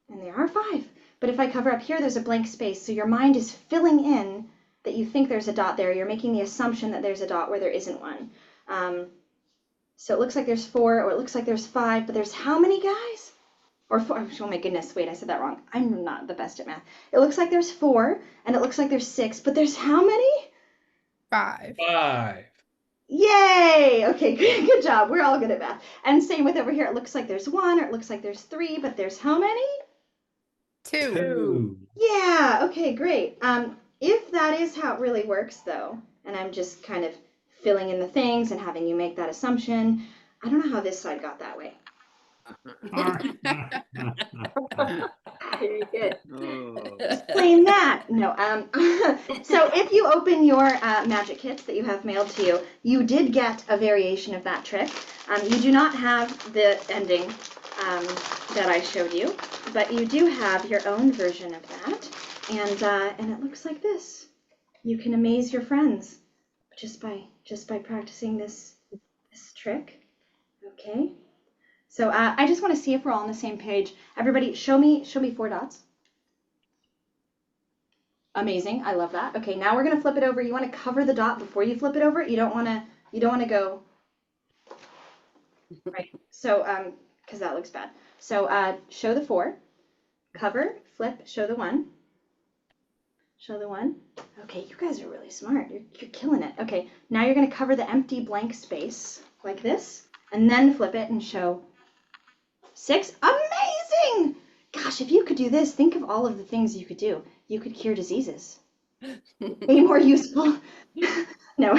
and there are 5. But if I cover up here, there's a blank space. So your mind is filling in that you think there's a dot there. You're making the assumption that there's a dot where there isn't one. So it looks like there's 4, or it looks like there's 5, but there's how many guys? Or 4, oh my goodness, wait, I said that wrong. I'm not the best at math. It looks like there's 4, and it looks like there's 6, but there's how many? 5. 5. Yay! Okay, good job. We're all good at math. And same with over here. It looks like there's 1, or it looks like there's 3, but there's how many? 2. Yeah, okay, great. If that is how it really works, though, and I'm just kind of filling in the things and having you make that assumption, I don't know how this side got that way. Very good. Explain that. No. So if you open your magic kits that you have mailed to you, you did get a variation of that trick. You do not have the ending that I showed you, but you do have your own version of that, and it looks like this. You can amaze your friends just by practicing this trick. Okay. So I just want to see if we're all on the same page. Everybody, show me 4 dots. Amazing. I love that. Okay, now we're going to flip it over. You want to cover the dot before you flip it over. You don't want to go right. So because that looks bad. So show the 4, cover, flip, show the 1. Show the 1. Okay, you guys are really smart. You're killing it. Okay, now you're going to cover the empty blank space like this, and then flip it and show 6. Amazing! Gosh, if you could do this, think of all of the things you could do. You could cure diseases. Way more useful. No,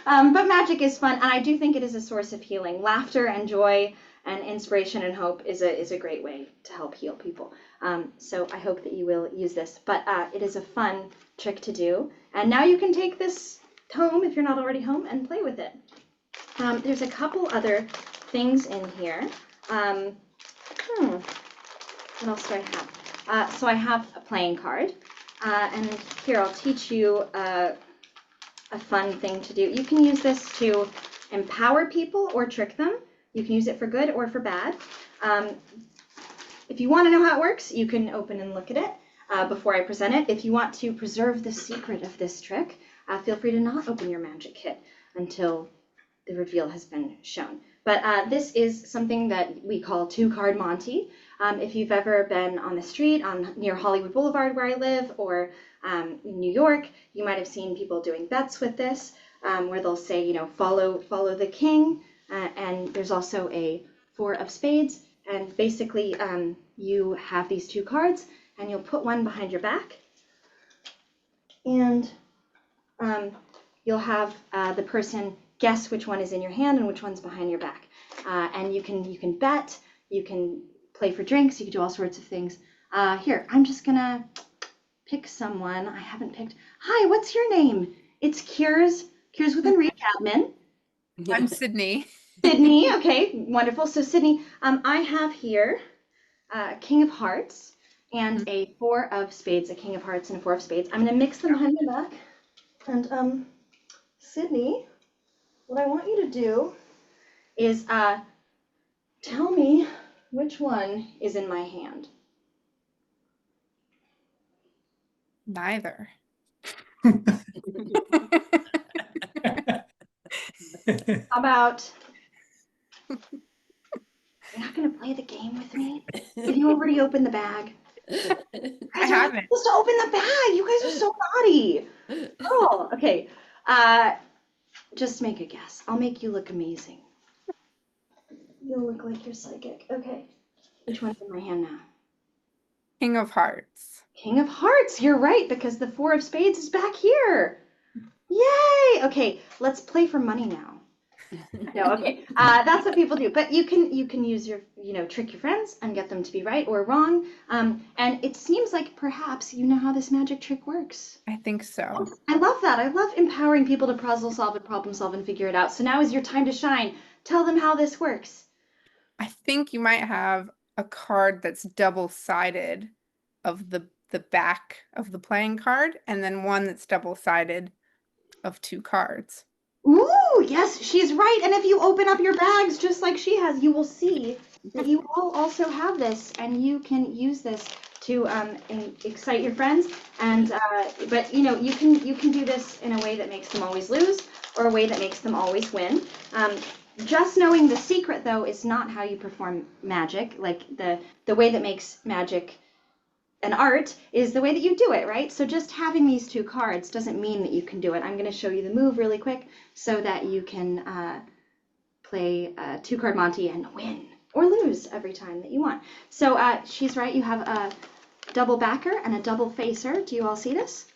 but magic is fun, and I do think it is a source of healing. Laughter and joy and inspiration and hope is a great way to help heal people. So I hope that you will use this, but it is a fun trick to do. And now you can take this home, if you're not already home, and play with it. There's a couple other things in here. What else do I have? So I have a playing card, and here I'll teach you a fun thing to do. You can use this to empower people or trick them. You can use it for good or for bad. If you want to know how it works, you can open and look at it before I present it. If you want to preserve the secret of this trick, feel free to not open your magic kit until the reveal has been shown. But this is something that we call 2-card Monty. If you've ever been on the street near Hollywood Boulevard where I live, or in New York, you might have seen people doing bets with this, where they'll say, you know, follow the king, and there's also a 4 of spades, and basically you have these 2 cards, and you'll put one behind your back, and you'll have the person guess which one is in your hand and which one's behind your back. And you can bet, you can play for drinks, you can do all sorts of things. Here, I'm just gonna pick someone I haven't picked. Hi, what's your name? It's Cures Within Reach admin. I'm Sydney. Sydney, okay, wonderful. So Sydney, I have here a King of Hearts and a 4 of Spades, a King of Hearts and a 4 of Spades. I'm gonna mix them behind my back. And Sydney, what I want you to do is tell me which one is in my hand. Neither. How about, you're not gonna play the game with me? Did you already open the bag? I haven't. Supposed to open the bag. You guys are so naughty. Oh, okay. Just make a guess. I'll make you look amazing. You'll look like you're psychic. Okay. Which one's in my hand now? King of Hearts. King of Hearts. You're right, because the 4 of Spades is back here. Yay! Okay, let's play for money now. No, okay. That's what people do. But you can use your, trick your friends and get them to be right or wrong. And it seems like perhaps you know how this magic trick works. I think so. I love that. I love empowering people to puzzle solve and problem solve and figure it out. So now is your time to shine. Tell them how this works. I think you might have a card that's double-sided of the back of the playing card, and then one that's double-sided of 2 cards. Ooh, yes, she's right. And if you open up your bags just like she has, you will see that you all also have this, and you can use this to excite your friends. And but you can do this in a way that makes them always lose, or a way that makes them always win. Just knowing the secret, though, is not how you perform magic. Like the way that makes magic an art is the way that you do it, right? So just having these 2 cards doesn't mean that you can do it. I'm going to show you the move really quick so that you can play 2-card Monty and win or lose every time that you want. So she's right. You have a double backer and a double facer. Do you all see this?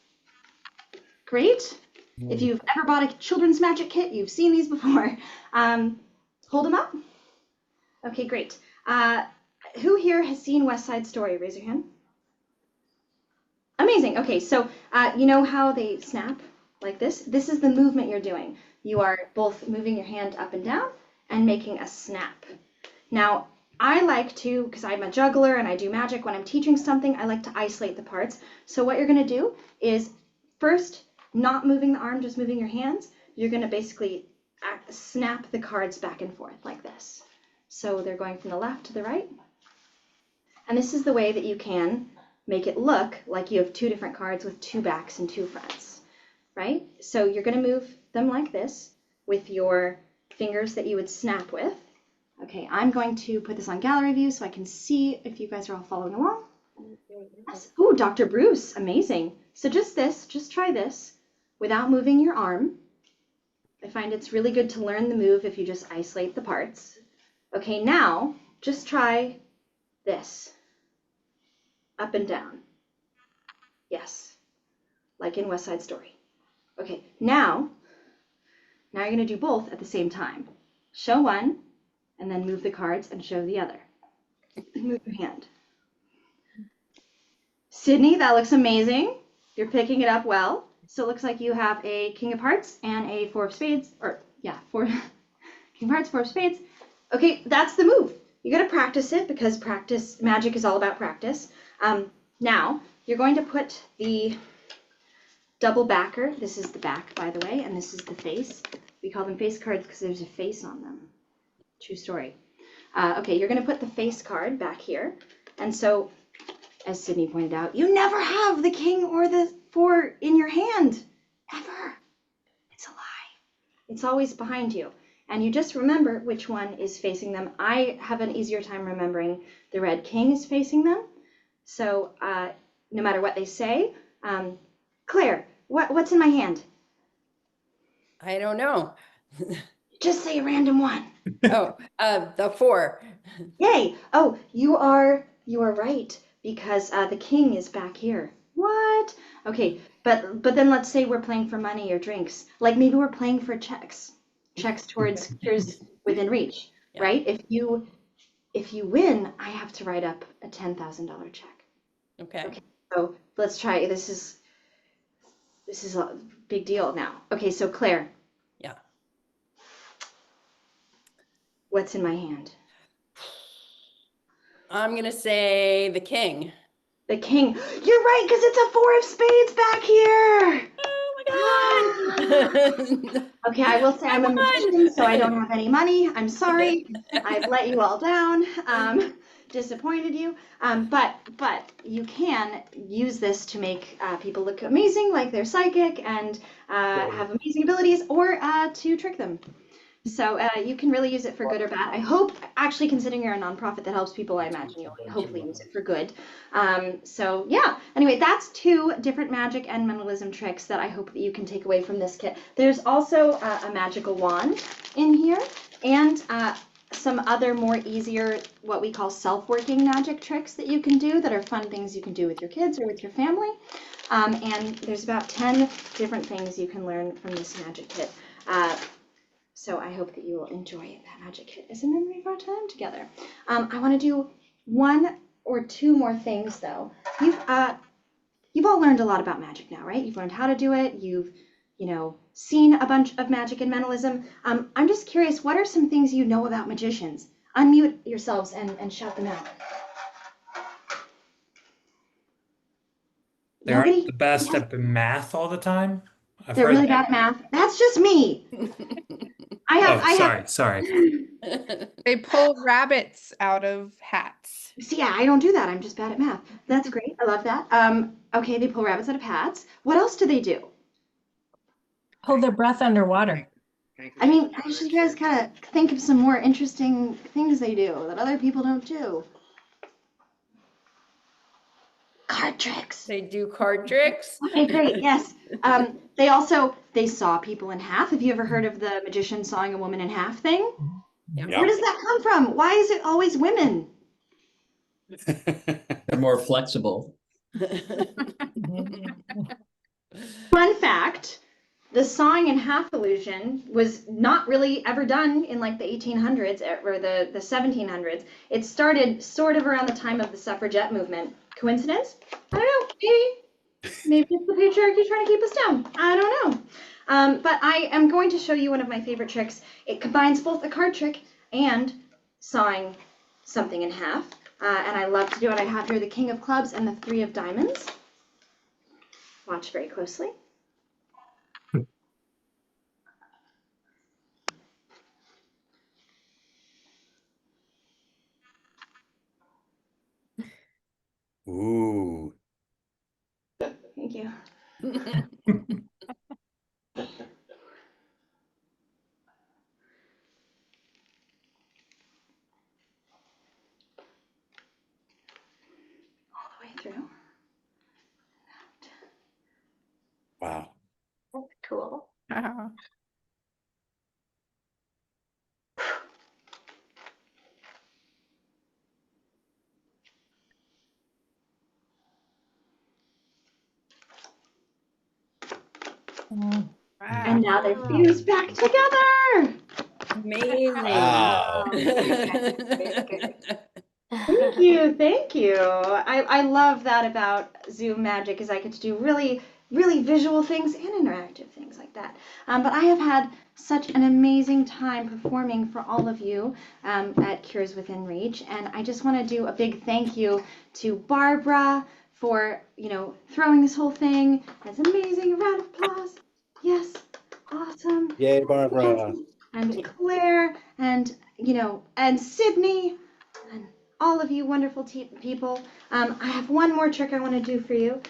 Great. If you've ever bought a children's magic kit, you've seen these before. Hold them up. Okay, great. Who here has seen West Side Story? Raise your hand. Amazing. Okay, so you know how they snap like this? This is the movement you're doing. You are both moving your hand up and down and making a snap. Now, I like to, because I'm a juggler and I do magic, when I'm teaching something, I like to isolate the parts. So what you're going to do is first, not moving the arm, just moving your hands. You're going to basically snap the cards back and forth like this. So they're going from the left to the right. And this is the way that you can make it look like you have 2 different cards with 2 backs and 2 fronts, right? So you're going to move them like this with your fingers that you would snap with, Okay, I'm going to put this on gallery view so I can see if you guys are all following along. Yes. Ooh, Dr. Bruce, amazing. So just try this without moving your arm. I find it's really good to learn the move if you just isolate the parts. Okay, now just try this. Up and down. Yes, like in West Side Story. Okay, now you're gonna do both at the same time. Show one, and then move the cards and show the other. Move your hand. Sydney, that looks amazing. You're picking it up well. So it looks like you have a King of Hearts and a Four of Spades, or yeah, King of Hearts, Four of Spades. Okay, that's the move. You gotta practice it because magic is all about practice. Now, you're going to put the double backer. This is the back, by the way, and this is the face. We call them face cards because there's a face on them. True story. Okay, you're going to put the face card back here. And so, as Sydney pointed out, you never have the king or the four in your hand. Ever. It's a lie. It's always behind you. And you just remember which one is facing them. I have an easier time remembering the red king is facing them. So no matter what they say, Claire, what's in my hand? I don't know. Just say a random one. Oh, the 4. Yay! Oh, you are right because the king is back here. What? Okay, but then let's say we're playing for money or drinks. Like maybe we're playing for checks towards Cures Within Reach, Yeah. right? If you win, I have to write up a $10,000 check. Okay. So let's try. This is a big deal now. Okay, so Claire. Yeah. What's in my hand? I'm going to say the king. The king. You're right, because it's a Four of Spades back here. Oh my God. Okay, I will say I'm a magician, so I don't have any money. I'm sorry. I've let you all down. Disappointed you. But you can use this to make people look amazing, like they're psychic and have amazing abilities, or to trick them. So you can really use it for good or bad. I hope, actually, considering you're a nonprofit that helps people, I imagine you'll hopefully use it for good. So yeah, anyway, that's 2 different magic and mentalism tricks that I hope that you can take away from this kit. There's also a magical wand in here and some other more easier, what we call self-working magic tricks that you can do that are fun things you can do with your kids or with your family. And there's about 10 different things you can learn from this magic kit. So I hope that you will enjoy that magic kit as a memory of our time together. I want to do 1 or 2 more things though. You've all learned a lot about magic now, right? You've learned how to do it. You've, seen a bunch of magic and mentalism. I'm just curious, what are some things you know about magicians? Unmute yourselves and shout them out. They aren't the best at math all the time. They're really bad at math. That's just me. Sorry. They pull rabbits out of hats. See, yeah, I don't do that. I'm just bad at math. That's great. I love that. Okay, they pull rabbits out of hats. What else do they do? Hold their breath underwater. I mean, actually, you guys kind of think of some more interesting things they do that other people don't do. Card tricks. They do card tricks. Okay, great. Yes. They saw people in half. Have you ever heard of the magician sawing a woman in half thing? Yeah. Where does that come from? Why is it always women? They're more flexible. Fun fact, the sawing in half illusion was not really ever done in like the 1800s or the 1700s. It started sort of around the time of the suffragette movement. Coincidence? I don't know. Maybe it's the patriarchy trying to keep us down. I don't know. But I am going to show you one of my favorite tricks. It combines both a card trick and sawing something in half. And I love to do it. I have here the King of Clubs and the 3 of Diamonds. Watch very closely. Ooh. Thank you. And now they're fused back together. Amazing. Wow. Thank you, thank you. I love that about Zoom Magic is I get to do really, really visual things and interactive things like that. But I have had such an amazing time performing for all of you at Cures Within Reach, and I just want to do a big thank you to Barbara for, you know, throwing this whole thing. That's amazing. A round of applause. Yes, awesome. Yay, Barbara. And Claire, and you know, and Sydney, and all of you wonderful people. I have one more trick I want to do for you.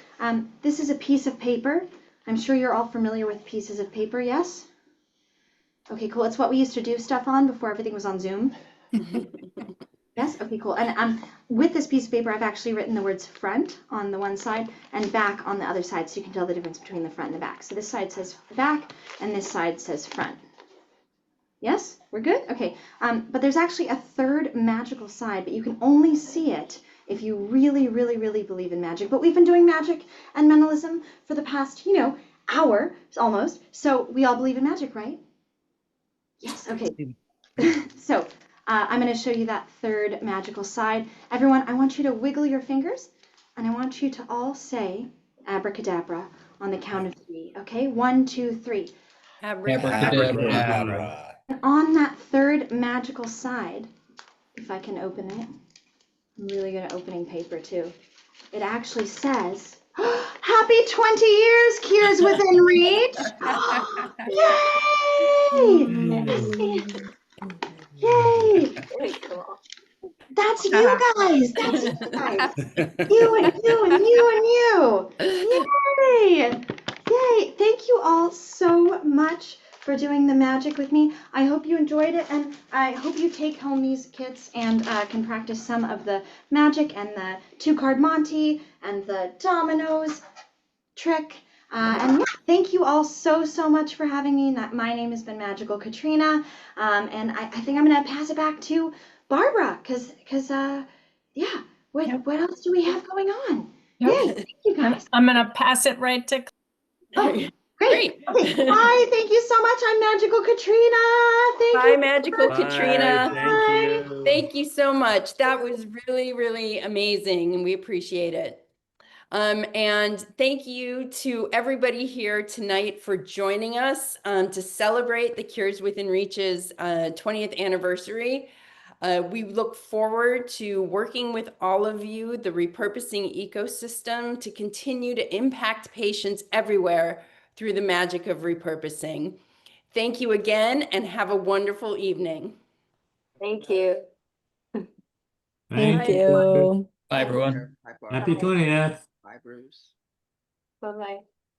This is a piece of paper. I'm sure you're all familiar with pieces of paper, yes? Okay, cool. It's what we used to do stuff on before everything was on Zoom. Yes? Okay, cool. And with this piece of paper, I've actually written the words front on the one side and back on the other side, so you can tell the difference between the front and the back. So this side says back, and this side says front. Yes, we're good? Okay, but there's actually a third magical side, but you can only see it if you really, really, really believe in magic. But we've been doing magic and mentalism for the past, you know, hour almost. So we all believe in magic, right? Yes, okay. So I'm going to show you that third magical side. Everyone, I want you to wiggle your fingers, and I want you to all say abracadabra on the count of 3, okay? 1, 2, 3. Abracadabra. And on that third magical side, if I can open it, I'm really good at opening paper too. It actually says, Happy 20 years, Cures Within Reach! Yay! Yay! Very cool. That's you guys! That's you guys! You and you and you and you! Yay! Yay! Thank you all so much for doing the magic with me. I hope you enjoyed it, and I hope you take home these kits and can practice some of the magic and the 2-card Monty and the dominoes trick. And yeah, thank you all so much for having me. My name has been Magical Katrina, and I think I'm gonna pass it back to Barbara, cause yeah, what else do we have going on? Yay, thank you guys. I'm gonna pass it right to. Oh, great. Okay. Bye. Thank you so much. I'm Magical Katrina. Thank Bye, you. Magical Bye. Katrina. Thank you. Thank you so much. That was really, really amazing, and we appreciate it. And thank you to everybody here tonight for joining us to celebrate the Cures Within Reach's 20th anniversary. We look forward to working with all of you, the repurposing ecosystem, to continue to impact patients everywhere through the magic of repurposing. Thank you again, and have a wonderful evening. Thank you. Thank you. Bye, everyone. Happy 20th. Bye, Bruce. Bye-bye.